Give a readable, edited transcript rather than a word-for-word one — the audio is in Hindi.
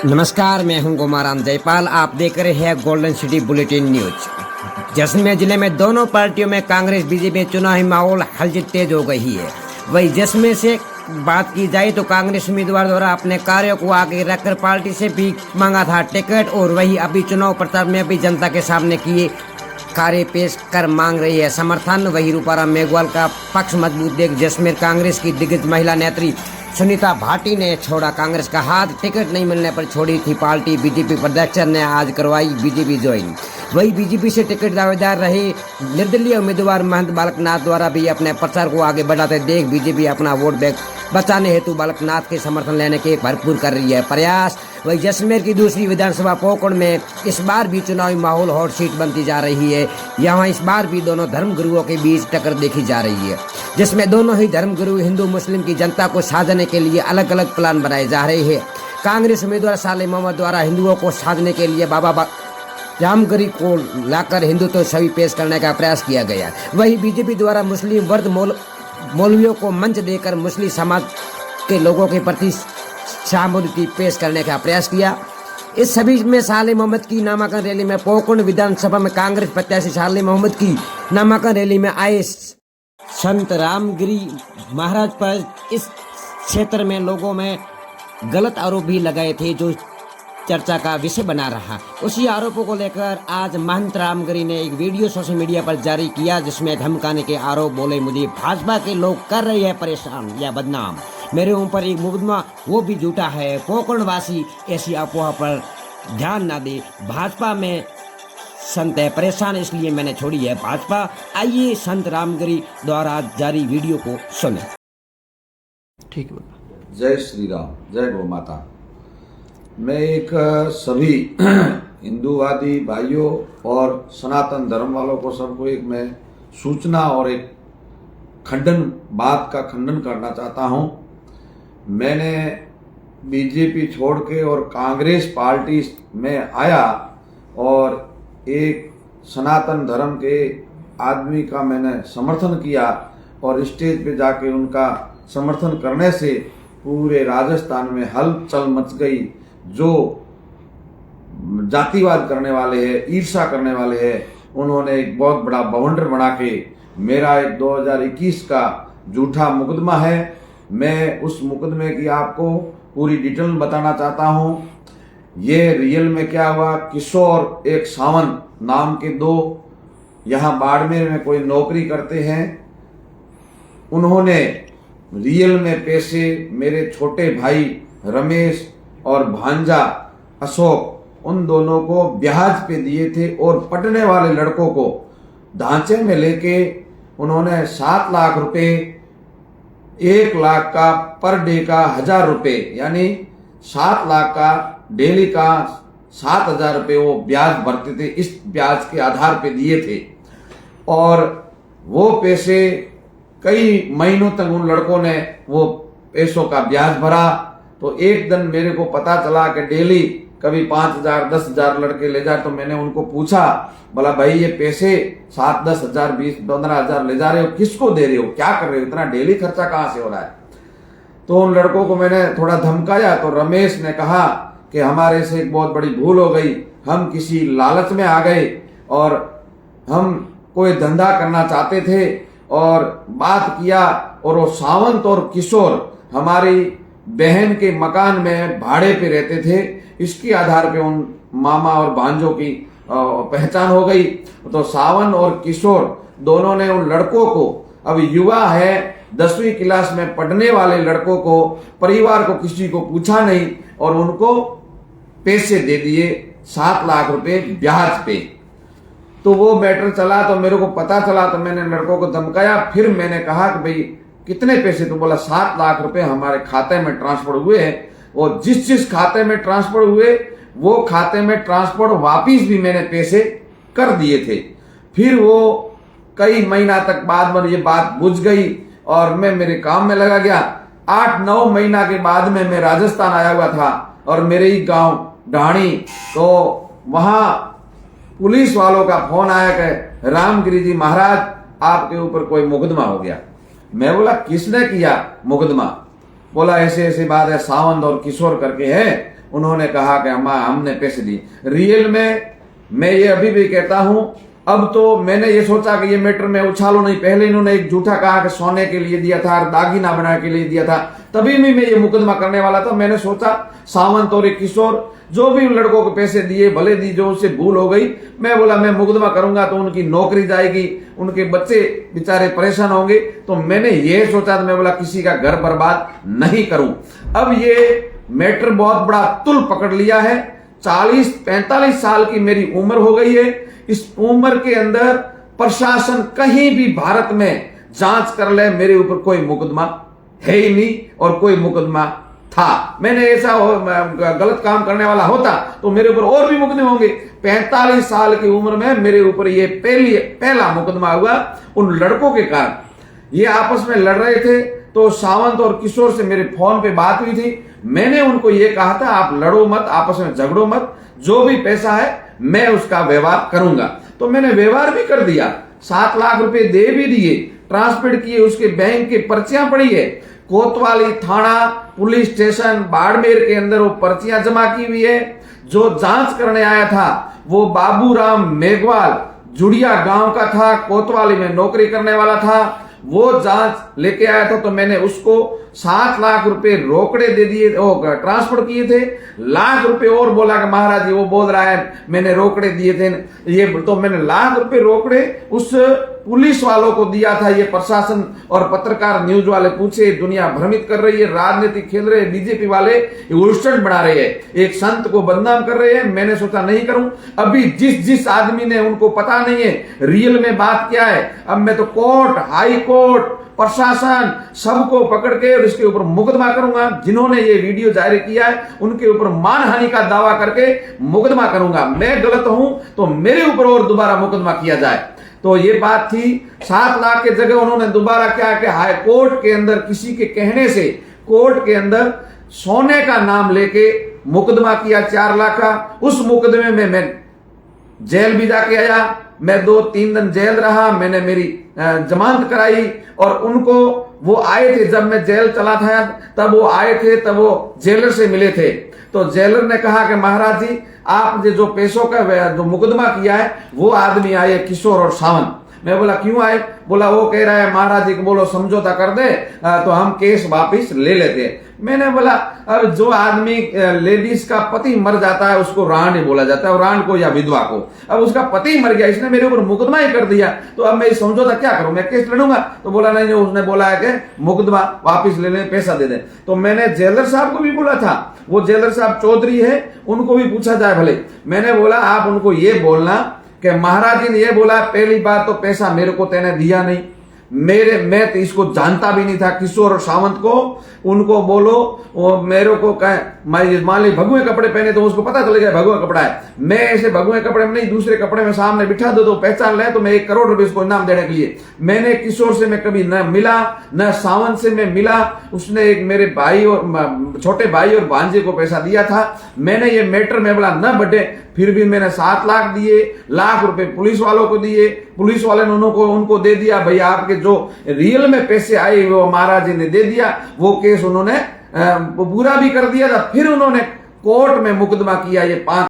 नमस्कार, मैं हूं गोमाराम जयपाल। आप देख रहे हैं golden city bulletin news. Jaisalmer जिले में दोनों पार्टियों में कांग्रेस बीजेपी चुनावी माहौल हलचल तेज हो गई है। वही जैसलमेर से बात की जाए तो कांग्रेस उम्मीदवार द्वारा अपने कार्यों को आगे रखकर पार्टी से भी मांगा था टिकट, और वही अभी चुनाव प्रचार में भी जनता के सामने किए कार्य पेश कर मांग रही है समर्थन। वही रूपाराम मेघवाल का पक्ष मजबूत देख जैसलमेर कांग्रेस की दिग्गज महिला नेत्री सुनीता भाटी ने छोड़ा कांग्रेस का हाथ। टिकट नहीं मिलने पर छोड़ी थी पार्टी। बीजेपी प्रदेश ने आज करवाई बीजेपी ज्वाइन। वही बीजेपी से टिकट दावेदार रहे निर्दलीय उम्मीदवार महंत बालकनाथ द्वारा भी अपने प्रचार को आगे बढ़ाते देख बीजेपी अपना वोट बैंक बचाने हेतु बालकनाथ के समर्थन लेने के भरपूर कर रही है प्रयास। वही जैसलमेर की दूसरी विधानसभा पोकरण में इस बार भी चुनावी माहौल हॉट सीट बनती जा रही है। यहाँ इस बार भी दोनों धर्मगुरुओं के बीच टक्कर देखी जा रही है, जिसमें दोनों ही धर्मगुरु हिंदू मुस्लिम की जनता को साधने के लिए अलग अलग प्लान बनाए जा रहे हैं। कांग्रेस उम्मीदवार साले मोहम्मद द्वारा हिंदुओं को साधने के लिए बाबा रामगिरी को लाकर हिंदुत्व छवि पेश करने का प्रयास किया गया। वही बीजेपी द्वारा मुस्लिम वर्ग मौलवियों को मंच देकर मुस्लिम समाज के लोगों के प्रति सहानुभूति पेश करने का प्रयास किया। इस सभी में साले मोहम्मद की नामांकन रैली में पोकरण विधानसभा में कांग्रेस प्रत्याशी साले मोहम्मद की नामांकन रैली में आए संत रामगिरी महाराज पर इस क्षेत्र में लोगों में गलत आरोप भी लगाए थे, जो चर्चा का विषय बना रहा। उसी आरोपों को लेकर आज महंत रामगिरी ने एक वीडियो सोशल मीडिया पर जारी किया, जिसमें धमकाने के आरोप बोले मुझे भाजपा के लोग कर रहे हैं परेशान या बदनाम, मेरे ऊपर एक मुकदमा वो भी झूठा है। पोकरणवासी ऐसी अफवाह पर ध्यान न दे, भाजपा में संत है परेशान इसलिए मैंने छोड़ी है भाजपा। आइए संत रामगिरी द्वारा जारी वीडियो को सुने। ठीक है। जय श्री राम, जय गौ माता। मैं एक सभी हिंदूवादी भाइयों और सनातन धर्म वालों को सबको एक मैं सूचना और एक बात का खंडन करना चाहता हूं। मैंने बीजेपी छोड़ के और कांग्रेस पार्टी में आया और एक सनातन धर्म के आदमी का मैंने समर्थन किया और स्टेज पे जाके उनका समर्थन करने से पूरे राजस्थान में हलचल मच गई। जो जातिवाद करने वाले हैं, ईर्ष्या करने वाले हैं, उन्होंने एक बहुत बड़ा बवंडर बना के मेरा एक 2021 का झूठा मुकदमा है। मैं उस मुकदमे की आपको पूरी डिटेल बताना चाहता हूं। ये रियल में क्या हुआ, किशोर एक सावंत नाम के दो यहाँ बाड़मेर में कोई नौकरी करते हैं, उन्होंने रियल में पैसे मेरे छोटे भाई रमेश और भांजा अशोक उन दोनों को ब्याज पे दिए थे, और पढ़ने वाले लड़कों को ढांचे में लेके उन्होंने 7 लाख रुपए, 1 लाख का पर डे का 1000 रुपए, यानी 7 लाख का डेली का 7000 रुपए वो ब्याज भरते थे। इस ब्याज के आधार पे दिए थे और वो पैसे कई महीनों तक उन लड़कों ने वो पैसों का ब्याज भरा। तो एक दिन मेरे को पता चला कि डेली कभी 5000 10,000 लड़के ले जाए। तो मैंने उनको पूछा, बोला भाई ये पैसे 7-10 हजार 20-15 हजार ले जा रहे हो, किसको दे रहे हो, क्या कर रहे हो, इतना डेली खर्चा कहाँ से हो रहा है। तो उन लड़कों को मैंने थोड़ा धमकाया। तो रमेश ने कहा कि हमारे से एक बहुत बड़ी भूल हो गई, हम किसी लालच में आ गए और हम कोई धंधा करना चाहते थे और बात किया। और वो सावंत और किशोर हमारी बहन के मकान में भाड़े पे रहते थे। इसके आधार पे उन मामा और भांजों की पहचान हो गई। तो सावंत और किशोर दोनों ने उन लड़कों को, अब युवा है 10वीं क्लास में पढ़ने वाले लड़कों को, परिवार को किसी को पूछा नहीं और उनको पैसे दे दिए 7 लाख रुपए ब्याज पे। तो वो मैटर चला। तो मेरे को पता चला तो मैंने लड़कों को धमकाया। फिर मैंने कहा कि भाई कितने पैसे, तो बोला 7 लाख रुपए हमारे खाते में ट्रांसफर हुए हैं, और जिस खाते में ट्रांसफर हुए वो खाते में ट्रांसफर वापिस भी मैंने पैसे कर दिए थे। फिर वो कई महीना तक बाद में ये बात बुझ गई और मैं मेरे काम में लगा गया। 8-9 महीना के बाद में मैं राजस्थान आया हुआ था और मेरे ही गांव ढाणी, तो वहां पुलिस वालों का फोन आया कि रामगिरी जी महाराज आपके ऊपर कोई मुकदमा हो गया। मैं बोला किसने किया मुकदमा? बोला ऐसे ऐसे बात है, सावंत और किशोर करके है उन्होंने कहा कि अम्मा हमने पैसे दिए। रियल में मैं ये अभी भी कहता हूं, अब तो मैंने ये सोचा कि ये मैटर में उछालो नहीं। पहले इन्होंने एक झूठा कहा कि सोने के लिए दिया था, दागीना बनाने के लिए दिया था, तभी भी मैं ये मुकदमा करने वाला था। मैंने सोचा सावंत और किशोर जो भी उन लड़कों को पैसे दिए, भले दी, जो उससे भूल हो गई, मैं बोला मैं मुकदमा करूंगा तो उनकी नौकरी जाएगी, उनके बच्चे बेचारे परेशान होंगे। तो मैंने ये सोचा था, मैं बोला किसी का घर बर्बाद नहीं करूं। अब ये मैटर बहुत बड़ा तुल पकड़ लिया है। 40-45 साल की मेरी उम्र हो गई है। इस उम्र के अंदर प्रशासन कहीं भी भारत में जांच कर ले, मेरे ऊपर कोई मुकदमा है ही नहीं और कोई मुकदमा था। मैंने ऐसा गलत काम करने वाला होता तो मेरे ऊपर और भी मुकदमे होंगे। 45 साल की उम्र में मेरे ऊपर ये पहला मुकदमा हुआ उन लड़कों के कारण। ये आपस में लड़ रहे थे तो सावंत और किशोर से मेरे फोन पे बात हुई थी। मैंने उनको ये कहा था आप लड़ो मत, आपस में झगड़ो मत, जो भी पैसा है मैं उसका व्यवहार करूंगा। तो मैंने व्यवहार भी कर दिया, 7 लाख रुपए दे भी दिए, ट्रांसफर किए, उसके बैंक की पर्चियां पड़ी है। कोतवाली थाना पुलिस स्टेशन बाड़मेर के अंदर वो पर्चियां जमा की हुई है। जो जांच करने आया था वो बाबूराम मेघवाल जुड़िया गांव का था, कोतवाली में नौकरी करने वाला था। वो जांच लेके आया था तो मैंने उसको 7 लाख रुपए रोकड़े दे दिए, ट्रांसफर किए थे। लाख रुपए और बोला कि महाराज जी वो बोल रहा है मैंने रोकड़े दिए थे ये, तो मैंने लाख रुपए रोकड़े उस पुलिस वालों को दिया था। ये प्रशासन और पत्रकार न्यूज वाले पूछे, दुनिया भ्रमित कर रही है, राजनीति खेल रहे हैं, बीजेपी वाले उल्टन बना रहे हैं, एक संत को बदनाम कर रहे हैं। मैंने सोचा नहीं करूं। अभी जिस आदमी ने, उनको पता नहीं है रियल में बात क्या है। अब मैं तो कोर्ट, हाई कोर्ट, प्रशासन सबको पकड़ के और इसके ऊपर मुकदमा करूंगा। जिन्होंने ये वीडियो जारी किया है उनके ऊपर मानहानि का दावा करके मुकदमा करूंगा। मैं गलत हूं तो मेरे ऊपर और दोबारा मुकदमा किया जाए। तो ये बात थी। 7 लाख के जगह उन्होंने दोबारा क्या कि हाई कोर्ट के अंदर किसी के कहने से कोर्ट के अंदर सोने का नाम लेके मुकदमा किया 4 लाख का। उस मुकदमे में मैं जेल भी जाके आया, मैं 2-3 दिन जेल रहा, मैंने मेरी जमानत कराई और उनको वो आए थे जब मैं जेल चला था, तब वो आए थे, तब वो जेलर से मिले थे। तो जेलर ने कहा कि महाराज जी आपने जो पैसों का जो मुकदमा किया है वो आदमी आए किशोर और सावंत। मैं बोला क्यों आए? बोला वो कह रहा है महाराज जी को बोलो समझौता कर दे तो हम केस वापिस ले लेते हैं। मैंने बोला अब जो आदमी लेडीज का पति मर जाता है उसको राणी बोला जाता है, और राण को या विधवा को। अब उसका पति मर गया, इसने मेरे ऊपर मुकदमा ही कर दिया, तो अब मैं समझौता क्या करूं, मैं केस लड़ूंगा? तो बोला नहीं, उसने बोला है कि मुकदमा वापिस ले लें, पैसा दे दें। तो मैंने जेलर साहब को भी बोला था, वो जेलर साहब चौधरी है, उनको भी पूछा जाए भले। मैंने बोला आप उनको ये बोलना कि महाराज जी ने ये बोला पहली बार तो पैसा मेरे को तेने दिया नहीं, मैं तो इसको जानता भी नहीं था किशोर और सावंत को। उनको बोलो वो मेरे को मान ली भगवे कपड़े पहने तो उसको पता चल गया भगवा कपड़ा है। मैं ऐसे भगवे कपड़े में नहीं, दूसरे कपड़े में सामने बिठा दो तो पहचान ले, तो मैं 1 करोड़ रुपए इसको इनाम देने के लिए। मैंने किशोर से मैं कभी न मिला, न सावंत से मैं मिला। उसने एक मेरे भाई और छोटे भाई और भांजे को पैसा दिया था। मैंने ये मैटर में बोला न बढ़े, फिर भी मैंने 7 लाख दिए, लाख रुपए पुलिस वालों को दिए। पुलिस वाले ने उनको दे दिया, भैया आपके जो रियल में पैसे आए वो महाराज जी ने दे दिया। वो केस उन्होंने पूरा भी कर दिया था। फिर उन्होंने कोर्ट में मुकदमा किया ये 5